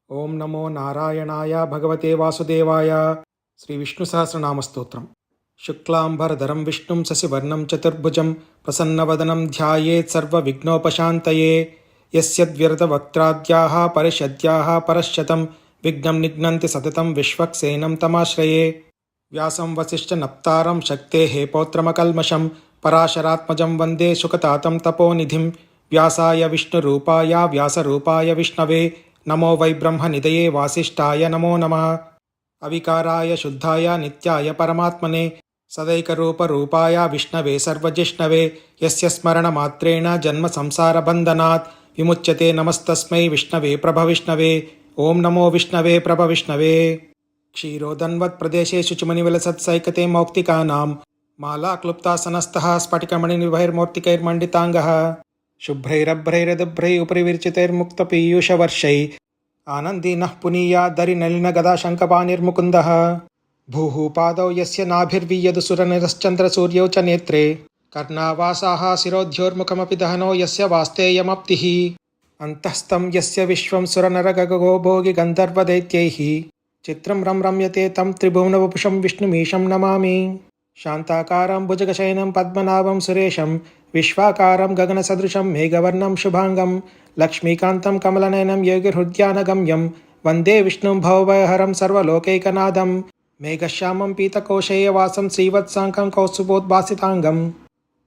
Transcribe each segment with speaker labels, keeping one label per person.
Speaker 1: ఓం నమో నారాయణాయ భగవతే వాసుదేవాయ. శ్రీ విష్ణు సహస్రనామ స్తోత్రం. శుక్లాంబరధరం విష్ణుం శశివర్ణం చతుర్భుజం ప్రసన్నవదనం ధ్యాయేత్ సర్వ విఘ్నోపశాంతయే. యస్యద్వ్యర్థ వక్త్రాద్యాః పరిషద్యాః పరశ్శతం విఘ్నం నిఘ్నంతి సతతం విశ్వక్సేనం తమాశ్రయే. వ్యాసం వసిష్ఠ నప్తారం శక్తేః పౌత్రమకల్మషం పరాశరాత్మజం వందే శుకతాతం తపోనిధిం. వ్యాసాయ విష్ణురూపాయ వ్యాసరూపాయ విష్ణవే నమో వై బ్రహ్మనిధయే వాసిష్ఠాయ నమో నమః. అవికారాయ శుద్ధాయ నిత్యాయ పరమాత్మనే సదైకరూపరూపాయ విష్ణవే సర్వజిష్ణవే. యస్య స్మరణమాత్రేణ జన్మ సంసారబంధనాత్ విముచ్యతే. నమస్తస్మై విష్ణవే ప్రభవిష్ణవే. ఓం నమో విష్ణవే ప్రభవిష్ణవే. క్షీరోదన్వత్ ప్రదేశే శుచిమణివిలసత్సైకతే మౌక్తికానాం మాలాక్లుప్తాసనస్థః స్ఫటికమణినిభైర్మూర్తికైర్మండితాంగః శుభ్రైరభ్రైరదుభ్రై ఉపరి విరచితైర్ముక్తపీయూషవర్షై ఆనందీనః పునీయాద్దరినలినగదాశంకపాణిర్ముకుందః. భూః పాదౌ యస్య నాభిర్వియదు సురనిరశ్చంద్రసూర్యౌ చ నేత్రే కర్ణావాసాः శిరోధ్యోర్ముఖమపి దహనో యస్య వాస్తేయమప్తిః. అంతఃస్థం యస్య విశ్వం సురనరగగో భోగి గంధర్వదైత్యైః చిత్రం రమ్యతే తం త్రిభువనవపుషం విష్ణుమీశం నమామి. శాంతాకారం భుజగశయనం పద్మనాభం సురేశం విశ్వాకారం గగనసదృశం మేఘవర్ణం శుభాంగం లక్ష్మీకాంతం కమలనయనం యోగిహృద్యానగమ్యం వందే విష్ణుం భవభయహరం సర్వలోకైకనాథం. మేఘశ్యామం పీతకోశేయవాసం శ్రీవత్సాంకం కౌస్తుభోద్భాసితాంగం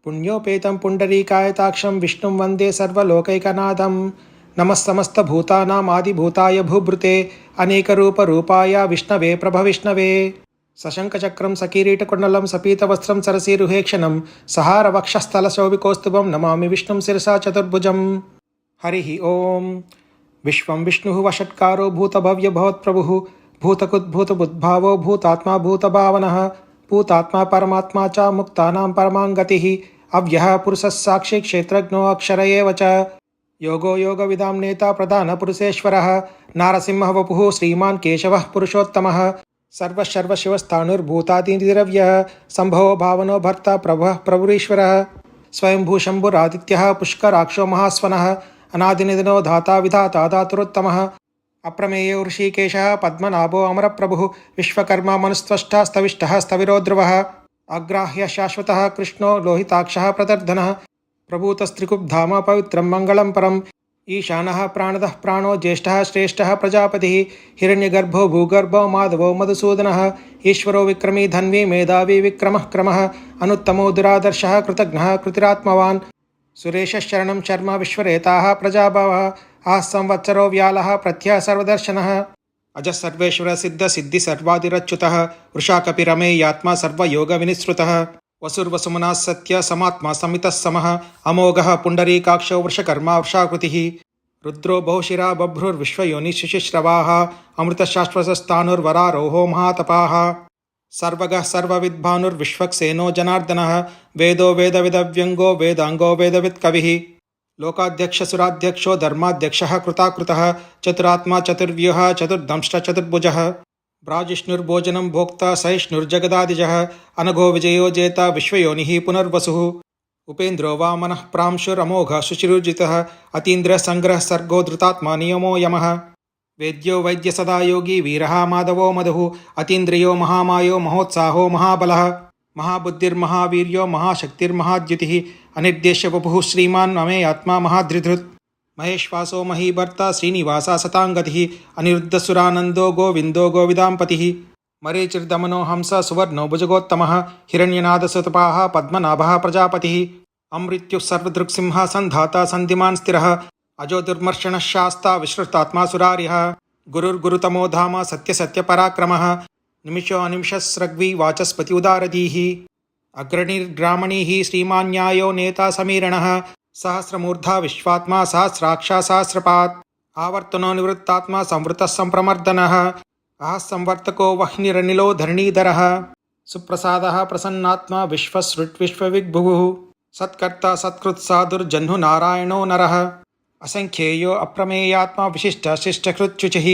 Speaker 1: పుణ్యోపేతం పుండరీకాయతాక్షం విష్ణుం వందే సర్వలోకైకనాథం. నమఃసమస్తభూతానాం ఆదిభూతాయ భూభృతే అనేకరూపరూపాయ విష్ణవే ప్రభవిష్ణవే. సశంఖచక్రం సకిరీటకుండలం సపీతవస్త్రం సరసీరుహేక్షణం సహారవక్షస్థలశోభికౌస్తుభం నమామి విష్ణుం శిరసా చతుర్భుజం. హరి ఓం. విశ్వం విష్ణుః వషట్కారో భూతభవ్యభవత్ప్రభుః భూతకుద్భూతబుద్భావో భూతాత్మా భూతభావనః భూతాత్మా పరమాత్మా చ ముక్తానాం పరమాంగతిః అవ్యః పురుషः సాక్షి క్షేత్రజ్ఞో అక్షర ఏవ చ. యోగో యోగవిదాం నేతా ప్రధానపురుషేశ్వరः నారసింహ వపుః శ్రీమాన్ కేశవः పురుషోత్తమः సర్వశర్వశివస్థాణుర్భూతాదిద్రవ్యः సంభవో భావనో భర్త ప్రభः ప్రభురీశ్వరः స్వయంభూ శంభురాదిత్యः పుష్కరాక్షో మహాస్వనः అనాదినిధనో ధాతా విధాతా ధాతురుత్తమः అప్రమేయో ఋషికేశः పద్మనాభో అమరప్రభుః విశ్వకర్మ మనుస్త్వష్టా స్తవిష్టः స్థవిరో ధ్రువः అగ్రాహ్య శాశ్వతः కృష్ణో లోహితాక్షः ప్రదర్ధనः ప్రభూతస్త్రికుబ్ధామ పవిత్రం మంగళం పరం. ఈశానः ప్రాణదః ప్రాణో జ్యేష్ఠः శ్రేష్ఠः ప్రజాపతిः హిరణ్యగర్భో భూగర్భో మాధవో మధుసూదనः ఈశ్వరో విక్రమీ ధన్వీ మేధావీ విక్రమः క్రమः అనుత్తమో దురాదర్శः కృతజ్ఞः కృతిరాత్మవాన్ సురేశశరణం శర్మ విశ్వరేతాः ప్రజాభవः ఆః సంవత్సరో వ్యాలः ప్రత్యः సర్వదర్శనः అజः సర్వేశ్వర సిద్ధ సిద్ధి సర్వాదిరచ్యుతः వృషాకపిరమేయాత్మా సర్వయోగ వినిశ్రుతः వసుర్వసుమనः సత్య సమాత్మా సమితः సమः అమోఘः పుండరీకాక్షో వృషకర్మా వృషాకృతిः రుద్రో బహుశిరా బభ్రుర్విశ్వయోనిః శిశుశ్రవాः అమృతశాశ్వతస్థాణుర్వరారోహో మహాతపాः సర్వగः సర్వవిద్భానుర్విశ్వక్సేనో జనార్దనः వేదో వేదవిదవ్యంగో వేదాంగో వేదవిత్కవిः లోకాధ్యక్షసురాధ్యక్షో ధర్మాధ్యక్షः కృతాకృతः చతురాత్మా చతుర్వ్యూహ చతుర్దంష్ట చతుర్భుజः బ్రాజిష్ణుర్భోజనం భోక్తా సహిష్ణుర్జగదాదిజः అనఘో విజయో జేత విశ్వయోనిః పునర్వసుః ఉపేంద్రో వామనః ప్రాంశురమోఘ శుచిరుజితः అతీంద్ర సంగ్రహ సర్గో ధృతాత్మా నియమో యమः వేద్యో వైద్య సదా యోగి వీరः మాధవో మధుః అతీంద్రియో మహామాయో మహోత్సాహో మహాబలः మహాబుద్ధిర్మహావీర్యో మహాశక్తిర్మహాద్యుతిः అనిర్దేశ్య వపుః శ్రీమాన్ అమేయాత్మా మహాధృధృత్ మహేశ్వాసో మహీభర్త శ్రీనివాస సతాంగతిః అనిరుద్ధసురానందో గోవిందో గోవిదాంపతిః మరీచిర్దమనో హంస సువర్ణో భుజగోత్తమः హిరణ్యనాదసుతపాः పద్మనాభः ప్రజాపతిः అమృత్యుః సర్వదృక్సింహ సంధాతా సంధిమాన్ స్థిరः అజో దుర్మర్షణः శాస్తా విశ్రుతాత్మా సురారిః గురుర్గురుతమో ధామ సత్యసత్యపరాక్రమः నిమిషో అనిమిషస్రగ్వి వాచస్పతి ఉదారధీః అగ్రణీర్గ్రామణీః శ్రీమాన్యాయో నేతా సమీరణः సహస్రమూర్ధా విశ్వాత్మా సహస్రాక్షా సహస్రపాత్ ఆవర్తనో నివృత్తాత్మా సంవృతః సంప్రమర్దనः అహ సంవర్తకో వహ్నిరనిలో ధరణీధరः సుప్రసాదः ప్రసన్నాత్మా విశ్వసృట్ విశ్వవిగ్భుః సత్కర్త సత్కృత్సాదుర్జహ్ను నారాయణో నరः అసంఖ్యేయో అప్రమేయాత్మా విశిష్ట శిష్టకృత్యుచిః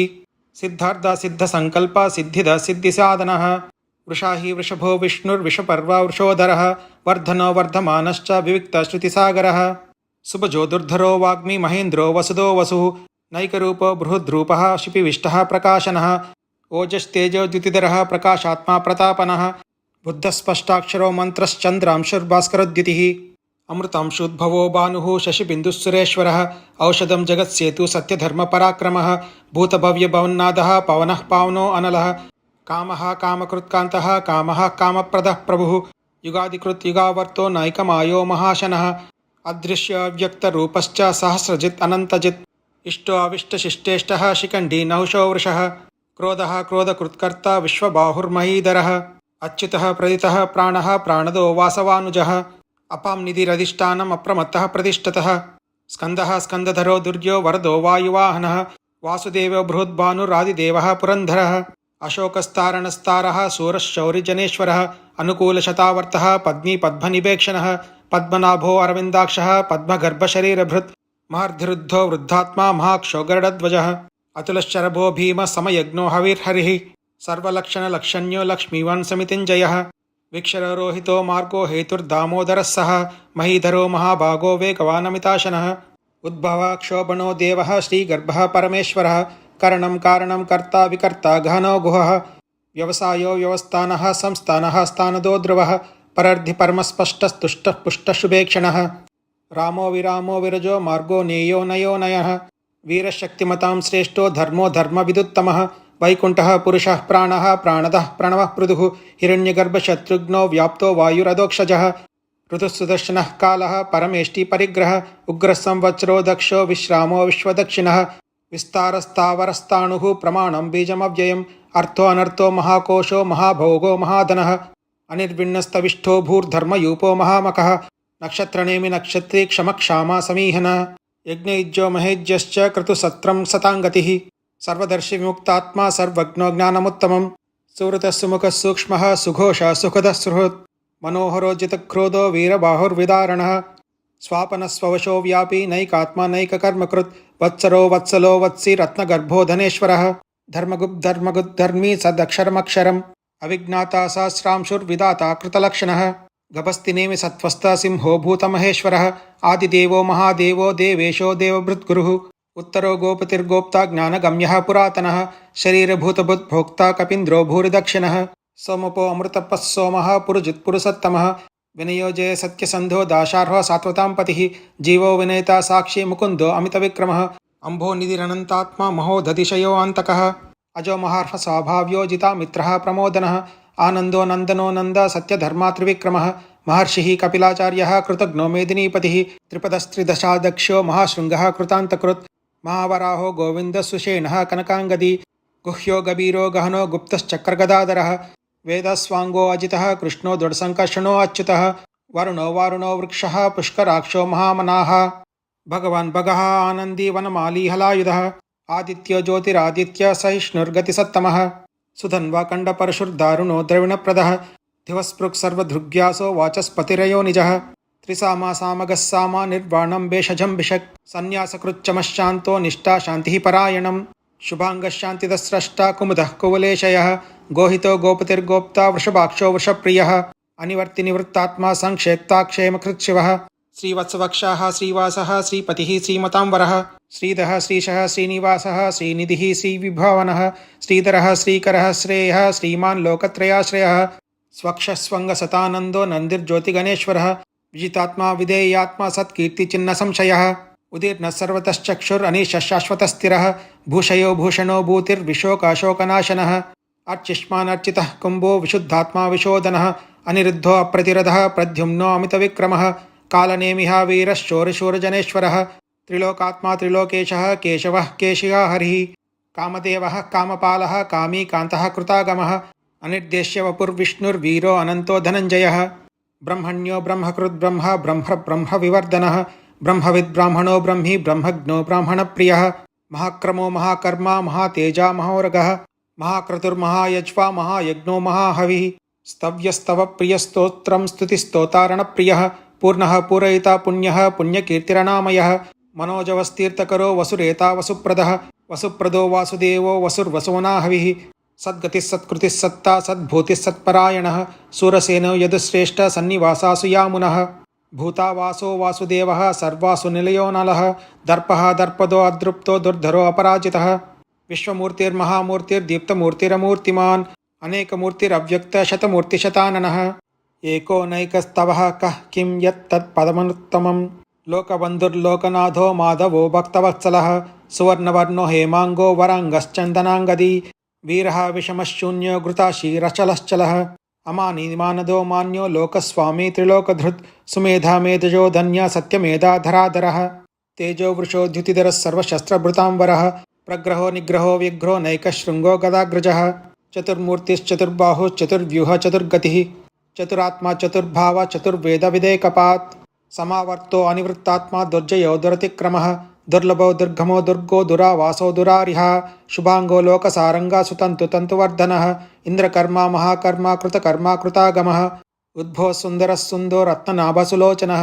Speaker 1: సిద్ధార్థ సిద్ధ సంకల్ప సిద్ధిద సిద్ధిసాధనः వృషా హి వృషభో విష్ణుర్విషపర్వా వృషోధరः వర్ధనో వర్ధమానశ్చ వివిక్త శృతిసాగరः సుభజో దుర్ధరో వాగ్మి మహేంద్రో వసుదో వసుః नैकरूपो बृहद्रूपः शिपिविष्टः प्रकाशनः ओजस्तेजो द्युतिधरः प्रकाशात्मा प्रतापनः बुद्धस्पष्टाक्षरो मन्त्रश्चन्द्रांशुर्भास्करद्युतिः अमृतांशुद्भवो भानुः शशिबिन्दुस्सुरेश्वरः औषधं जगत्सेतु सत्यधर्मपराक्रमः भूतभव्यभवन्नादः पवनः पावनो अनलः कामः कामकृत्कान्तः कामः कामप्रदः प्रभुः युगादिकृत् युगावर्तो नायकमायो महाशनः अदृश्यव्यक्तरूपश्च सहस्रजित् अनन्तजित् इष्टो अविष्टशिष्टेष्टः शिखण्डी नहुषो वृषः क्रोधः क्रोधकृत्कर्ता विश्वबाहुर्महीधरः अच्युतः प्रदितः प्राणः प्राणदो वासवानुजः अपां निधिरधिष्ठानम् अप्रमत्तः प्रतिष्ठतः स्कन्दः स्कन्दधरो दुर्यो वरदो वायुवाहनः वासुदेवो बृहद्भानुरादिदेवः पुरन्धरः अशोकस्तारणस्तारः सूरश्शौरिजनेश्वरः अनुकूलशतावर्तः पद्मी पद्मनिवेक्षणः पद्मनाभो अरविन्दाक्षः पद्मगर्भशरीरभृत् महर्धिरुद्धो वृद्धात्मा महाक्षो गरुडध्वजः अतुलश्चरभो भीमः समयज्ञो हविर्हरिः सर्वलक्षणलक्षण्यो लक्ष्मीवान् समितिञ्जयः वीक्षररोहितो मार्गो हेतुर्दामोदरः सः महीधरो महाभागो वेगवानमिताशनः उद्भवः क्षोभणो देवः श्रीगर्भः परमेश्वरः करणं कारणं कर्ता विकर्ता गहनो गुहः व्यवसायो व्यवस्थानः संस्थानः स्थानदो ध्रुवः परर्धि परमस्पष्टस्तुष्टः पुष्टशुभेक्षणः रामो विरामो विरजो मार्गो नेयो नयो नयः वीरशक्तिमतां श्रेष्ठो धर्मो धर्मविदुत्तमः वैकुण्ठः पुरुषः प्राणः प्राणदः प्रणवः पृथुः हिरण्यगर्भशत्रुघ्नो व्याप्तो वायुरधोक्षजः ऋतुः सुदर्शनः कालः परमेष्टि परिग्रह उग्रः संवत्सरो दक्षो विश्रामो विश्वदक्षिणः विस्तारस्तावरस्ताणुः प्रमाणं बीजमव्ययम् अर्थो अनर्थो महाकोशो महाभोगो महाधनः अनिर्विण्णस्तविष्ठो भूर्धर्मयूपो महामखः नक्षत्रनेमि नक्षत्री क्षमक्षामा समीहनः यज्ञयुज्यो महेज्यश्च क्रतुसत्रं सताङ्गतिः सर्वदर्शि विमुक्तात्मा सर्वज्ञो ज्ञानमुत्तमं सुहृतः सुमुखः सूक्ष्मः सुघोषः सुखदः सुहृत् मनोहरो जितक्रोधो वीरबाहुर्विदारणः स्वापनस्ववशो व्यापी नैकात्मा नैककर्मकृत् वत्सरो वत्सलो वत्सी रत्नगर्भो धनेश्वरः धर्मगुद्धर्मी सदक्षरमक्षरम् अविज्ञाता सहस्रांशुर्विदाता कृतलक्षणः गभस्तिनेमि सत्त्वस्थः सिंहो भूतमहेश्वरः आदिदेवो महादेवो देवेशो देवभृद्गुरुः उत्तरो गोपतिर्गोप्ता ज्ञानगम्यः पुरातनः शरीरभूतभुद्भोक्ता कपीन्द्रो भूरिदक्षिणः सोमपो अमृतपः सोमः पुरुजित्पुरुषोत्तमः विनयो जय सत्यसन्धो दाशार्हो सात्वतां पतिः जीवो विनयता साक्षी मुकुन्दो अमितविक्रमः अम्भो निधिरनन्तात्मा महोदधिशयो अन्तकः अजो महार्ह स्वाभाव्यो जिता मित्रः प्रमोदनः आनन्दो नन्दनो नन्द सत्यधर्मा महर्षिः कपिलाचार्यः कृतघ्नो मेदिनीपतिः त्रिपदस्त्रिदशादक्षो महाशृङ्गः कृतान्तकृत् महावराहो गोविन्दसुषेणः कनकाङ्गदी गुह्यो गभीरो गहनो गुप्तश्चक्रगदाधरः वेदस्वाङ्गो अजितः कृष्णो दृढसङ्कर्षणो अच्युतः वरुणो वारुणो वृक्षः पुष्कराक्षो महामनाः भगवान् भगः आनन्दी वनमाली हलायुधः आदित्यो ज्योतिरादित्य सहिष्णुर्गतिसत्तमः सुधन्वा कण्डपरशुर्दारुणो द्रविणप्रदः दिवस्पृक् सर्वधृग्यासो वाचस्पतिरयो निजः त्रिसामा सामगः सामा निर्वाणं भेषजं भिषक् सन्न्यासकृच्चमश्शान्तो निष्ठा शान्तिः परायणं शुभाङ्गः शान्तिदस्रष्टा कुमुदः कुवलेशयः गोहितो गोपतिर्गोप्ता वृषभाक्षो वृषप्रियः अनिवर्तिनिवृत्तात्मा संक्षेप्ता क्षेमकृच्छिवः श्रीवत्सवक्षाः श्रीवासः श्रीपतिः श्रीमतांवरः श्रीधः श्रीशः श्रीनिवासः श्रीनिधिः श्रीविभावनः श्रीधरः श्रीकरः श्रेयः श्रीमान् लोकत्रयाश्रयः स्वक्षस्वङ्गसतानन्दो नन्दिर्ज्योतिगणेश्वरः विजितात्मा विधेयात्मा सत्कीर्तिचिह्नसंशयः उदीर्णः सर्वतश्चक्षुरनीशशाश्वतस्थिरः भूषयो भूषणो भूतिर्विशोकाशोकनाशनः अर्चिष्मानर्चितः कुम्भो विशुद्धात्मा विशोधनः अनिरुद्धो अप्रतिरथः प्रद्युम्नो अमितविक्रमः कालनेमिः वीरश्चोरशूरजनेश्वरः त्रिलोकात्मा त्रिलोकेशः केशवः केशिया हरिः कामदेवः कामपालः कामी कान्तः कृतागमः अनिर्देश्य वपुर्विष्णुर्वीरो अनन्तो धनञ्जयः ब्रह्मण्यो ब्रह्मकृद्ब्रह्म ब्रह्मविवर्धनः ब्रह्मविद्ब्राह्मणो ब्रह्मी ब्रह्मज्ञो ब्राह्मणप्रियः महाक्रमो महाकर्मा महातेजा महोरगः महाक्रतुर्महायज्वा महायज्ञो महाहविः स्तव्यस्तवप्रियस्तोत्रं स्तुतिस्तोतारणप्रियः पूर्णः पूरयिता पुण्यः पुण्यकीर्तिरनामयः मनोजवस्तीर्थकरो वसुरेता वसुप्रदः वसुप्रदो वासुदेवो वसुर्वसुवनाहविः सद्गतिः सत्कृतिः सत्ता सद्भूतिः सत्परायणः सूरसेनो यदुश्रेष्ठ सन्निवासासु यामुनः భూతావాసో వాసుదేవः సర్వాసు నిలయో నలः దర్పः దర్పదో అదృప్తో దుర్ధరో అపరాజితः విశ్వమూర్తిర్మహామూర్తిర్దీప్తమూర్తిరమూర్తిమాన్ అనేకమూర్తిరవ్యక్తశతమూర్తిశతాననः ఏకో నైకస్తవः కః కిం యత్తత్పదమనుత్తమం లోకబంధుర్లోకనాథో మాధవో భక్తవత్సలः సువర్ణవర్ణో హేమాంగో వరాంగశ్చందనాంగది వీరः విషమశూన్యో ఘృతాశీరచలశ్చలः అమానిమానదో మాన్యో లోకస్వామి త్రిలోకధృత్ సుమేధా మేధజో ధన్య సత్యమేధాధరాధరः తేజో వృషో ద్యుతిధరः సర్వశస్త్రభృతాంబరः ప్రగ్రహో నిగ్రహో వ్యగ్రో నైకశృంగో గదాగ్రజः చతుర్బాహుశ్చతుర్వ్యూహ చతుర్గతిः చతురాత్మా చతుర్భావ చతుర్వేద విదేకపాత్ సమావర్తో అనివృత్తాత్మా దుర్జయో దురతిక్రమः దుర్లభో దుర్గమో దుర్గో దురావాసో దురారిహ శుభాంగో లోకసారంగా సుతంతు తంతువర్ధనः ఇంద్రకర్మ మహాకర్మ కృతకర్మ కృతాగమः ఉద్భో సుందరः సుందో రత్ననాభసులోచనः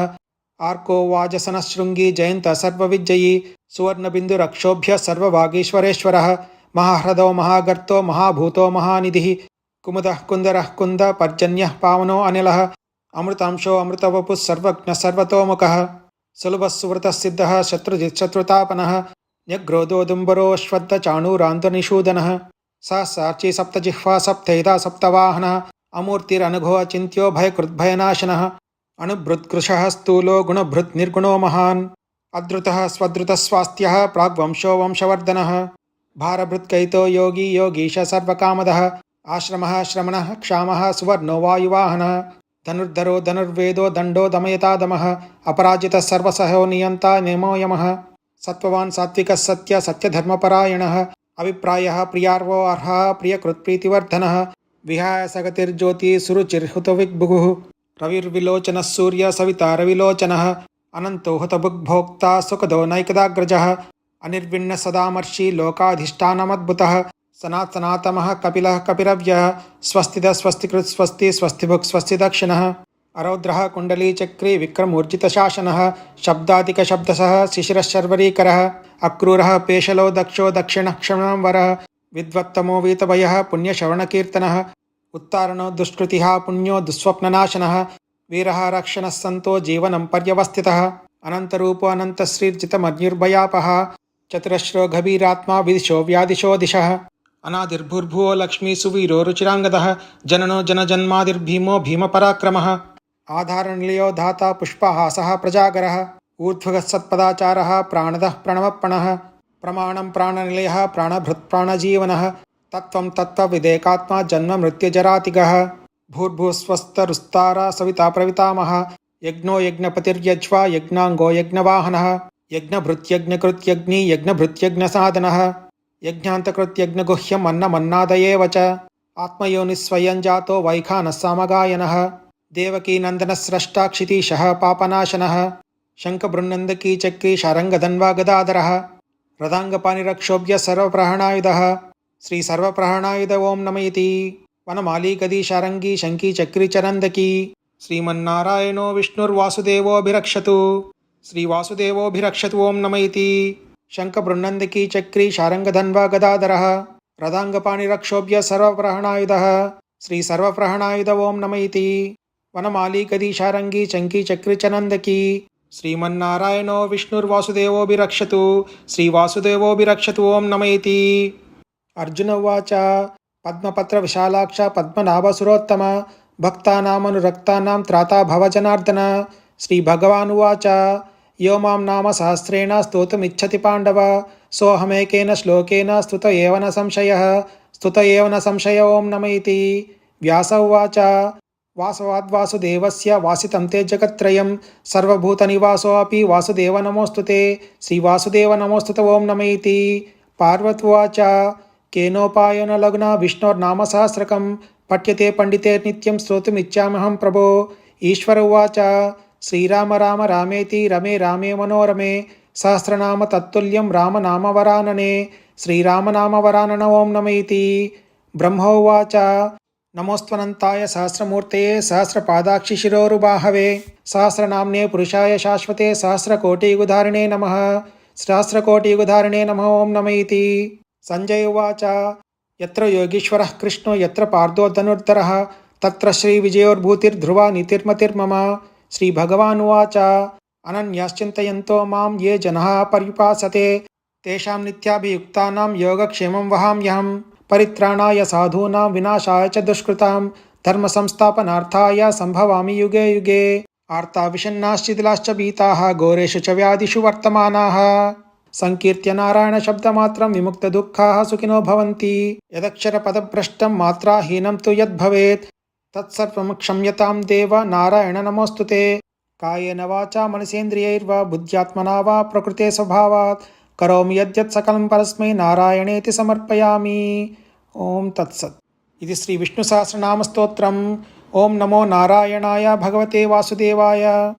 Speaker 1: ఆర్కో వాజసన శృంగి జయంత సర్వవిజ్జయీ సువర్ణబిందురక్షోభ్య సర్వవాగీశ్వరేశ్వరः మహాహ్రదో మహాగర్తో మహాభూతో మహానిధిः కుముదః కుందరః కుంద పర్జన్యः పావనో అనిలः అమృతాంశో అమృతవపుః సర్వజ్ఞः సర్వతోముఖः సులభः సువృతः సిద్ధः శత్రుజిత్ శత్రుతాపనः న్యగ్రోదోదుంబరో శ్వద్ధచాణూరాంతనిషూదనः సహస్రార్చి సప్తజిహ్వా సప్తైదా సప్తవాహనः అమూర్తిరనఘో అచింత్యో భయకృద్భయనాశనः అణుభృత్కృశः స్థూలో గుణభృత్ నిర్గుణో మహాన్ అద్రుతः స్వద్రుతः స్వాస్థ్యः ప్రాగ్వంశో వంశవర్ధనः భారభృత్కైతో యోగి యోగీశ సర్వకామదः ఆశ్రమः శ్రమణः క్షామः సువర్ణో వాయువాహనः ధనుర్ధరో ధనుర్వేదో దండో దమయతాదమः అపరాజితः సర్వసహో నియంతా నేమో యమः సత్వవాన్ సాత్వికः సత్య సత్యధర్మపరాయణः అభిప్రాయः ప్రియార్వో అర్హः ప్రియకృత్ప్రీతివర్ధనः విహాయ సగతిర్జ్యోతి సురుచిర్హుతవిగ్భుగుః రవిర్విలోచనः సూర్య సవితా రవిలోచనः అనంతో హుతభుగ్భోక్తా సుఖదో నైకదాగ్రజः అనిర్విణ్ణ సదామర్షి లోకాధిష్టానమద్భుతः సనాతనాతమः కపిలः కపిరవ్యः స్వస్తిద స్వస్తికృత్ స్వస్తి స్వస్తిభుక్ స్వస్తి దక్షిణः అరౌద్రः కుండలీచక్రీ విక్రమూర్జితశాసనः శబ్దాధికశబ్దసः శిశిరశర్వరీకరः అక్రూరः పేషలో దక్షో దక్షిణక్షణం వరः విద్వత్తమో వీతభయः పుణ్యశ్రవణకీర్తనः ఉత్తారణో దుష్కృతిः పుణ్యో దుస్వప్ననాశనः వీరः రక్షణः సంతో జీవనం పర్యవస్థితः అనంతరూపో అనంతశ్రీర్జితమన్యుర్భయాపः చతురశ్రో గభీరాత్మా విదిశో వ్యాదిశో దిశः అనాదిర్భుర్భువో లక్ష్మీ సువీరో రుచిరాంగదः జననో జనజన్మాదిర్భీమో భీమపరాక్రమः ఆధారనిలయో ధాతా పుష్పహాసः ప్రజాగరः ఊర్ధ్వగः సత్పదాచారः ప్రాణదः ప్రణవప్పణः ప్రమాణం ప్రాణనిలయः ప్రాణభృత్ ప్రాణజీవనः తత్వం తత్వవిదేకాత్మా జన్మ మృత్యుజరాతిగः భూర్భువస్వస్తరుస్తారా సవితా ప్రవితామహ యజ్ఞో యజ్ఞపతిర్యజ్వా యజ్ఞాంగో యజ్ఞవాహనः యజ్ఞభృత్యజ్ఞకృత్యగ్ని యజ్ఞభృత్యజ్ఞసాధనः యజ్ఞాంతకృత్యజ్ఞగుహ్యం అన్నమన్నాదయేవ చ ఆత్మయోనిస్వయం జాతో వైఖానः సామగాయనः దేవకీనందనः స్రష్టా క్షితీశः పాపనాశనः శంఖబృన్నందకీ చక్రీ శారంగధన్వా గదాధరः రథాంగపానిరక్షోభ్య సర్వప్రహణాయుధः శ్రీ సర్వప్రహణాయుధ ఓం నమ ఇతి వనమాలీ గదీ శారంగీ శంఖీ చక్రీ చరందకీ శ్రీమన్నారాయణో విష్ణుర్వాసుదేవోభిరక్షతు శ్రీవాసుదేవోభిరక్షతు ఓం నమ ఇతి శంఖబృన్నందకీ చక్రీ శారంగధన్వా గదాధరः రథాంగపానిరక్షోభ్య సర్వప్రహణాయుధः శ్రీ సర్వప్రహణాయుధ ఓం నమ ఇతి వనమాలీ గదీ శారంగీ శంఖీ చక్రీ చరందకీ శ్రీమన్నారాయణో విష్ణుర్వాసుదేవోభిరక్షతు శ్రీవాసుదేవోభిరక్షతు ఓం నమ ఇతి అర్జున ఉవాచ పద్మపత్ర విశాలాక్ష పద్మనాభసురోత్తమ భక్తానామనురక్తానాం త్రాతా భవజనార్దన శ్రీభగవానువాచ యో మాం నామ సహస్రేణ స్తోతుమిచ్చతి పాండవ సోహమేకేన శ్లోకేన స్తుత ఏవ న సంశయః స్తుత ఏవ న సంశయ ఓం నమ ఇతి వ్యాస ఉవాచ వాసవాద్వాసుదేవస్య వాసితం తే జగత్రయం సర్వభూతనివాసోऽపి వాసుదేవ నమోస్తుతే శ్రీవాసుదేవ నమోస్తుత ఓం నమ ఇతి పార్వత్యువాచ కేనోపాయేన లగ్నా విష్ణోర్నామ సహస్రకం పఠ్యతే పండితే నిత్యం శ్రోతుమిచ్చామహం ప్రభో ఈశ్వర ఉవాచ శ్రీరామ రామ రామేతి రమే రామే మనోరమే సహస్రనామ తత్తుల్యం రామనామవరాననే శ్రీరామనామవరానన ఓం నమ ఇతి బ్రహ్మోవాచ నమోస్త్వనంతాయ సహస్రమూర్తయే సహస్రపాదాక్షి శిరోరుబాహవే సహస్రనామ్నే పురుషాయ శాశ్వతే సహస్రకోటియుగధారిణే నమః సహస్రకోటియుగధారిణే నమః ఓం నమ ఇతి సంజయ ఉవాచ యత్ర యోగీశ్వరః కృష్ణో యత్ర పార్థో ధనుర్ధరः తత్ర శ్రీవిజయోర్భూతిర్ధ్రువా నీతిర్మతిర్మమ श्रीभगवानुवाच अनन्याश्चिन्तयन्तो मां ये जनाः पर्युपासते तेषां नित्याभियुक्तानां योगक्षेमं वहाम्यहं परित्राणाय साधूनां विनाशाय च दुष्कृतां धर्मसंस्थापनार्थाय सम्भवामि युगे युगे आर्ता विषण्णाश्चिदिलाश्च भीताः घोरेषु च व्याधिषु वर्तमानाः संकीर्त्य नारायणशब्दमात्रं विमुक्तदुःखाः सुखिनो भवन्ति यदक्षरपदभ्रष्टं मात्राहीनं तु यद्भवेत् तत्सर्वं क्षम्यतां देव नारायण नमोऽस्तु ते कायेन वाचा मनसेन्द्रियैर्वा बुद्ध्यात्मना वा प्रकृते स्वभावात् करोमि यद्यत् सकलं परस्मै नारायणेति समर्पयामि। ओम तत्सत्। इति श्री विष्णुसहस्रनामस्तोत्रम्। ओम नमो नारायणाय भगवते वासुदेवाय।